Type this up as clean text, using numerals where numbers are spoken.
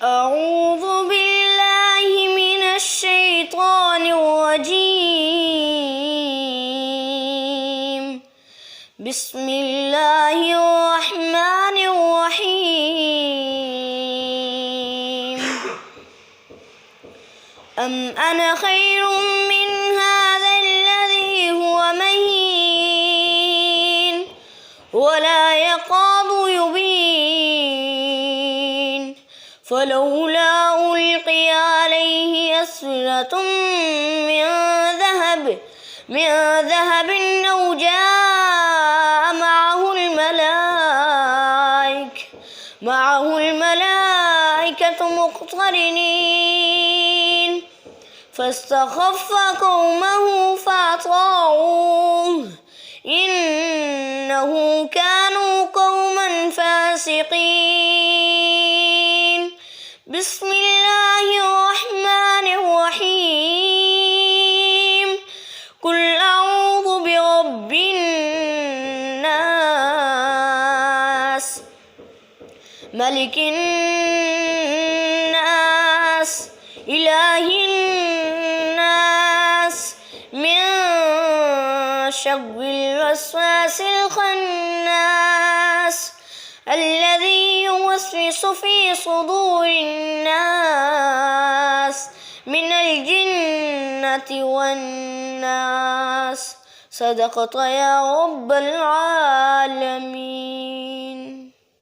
أعوذ بالله من الشيطان الرجيم. بسم الله الرحمن الرحيم. أم أنا خير من هذا الذي هو مهين ولا يكاد يبين فلولا ألقي عليه أسورة من ذهب أو جاء معه الملائكة مقترنين فاستخف قومه فأطاعوه إنه كانوا قوما فاسقين. بسم الله الرحمن الرحيم. قل أعوذ برب الناس ملك الناس إله الناس من شر الوسواس الخناس الذي يوسوس في صدور الناس من الجنة والناس. صدقت يا رب العالمين.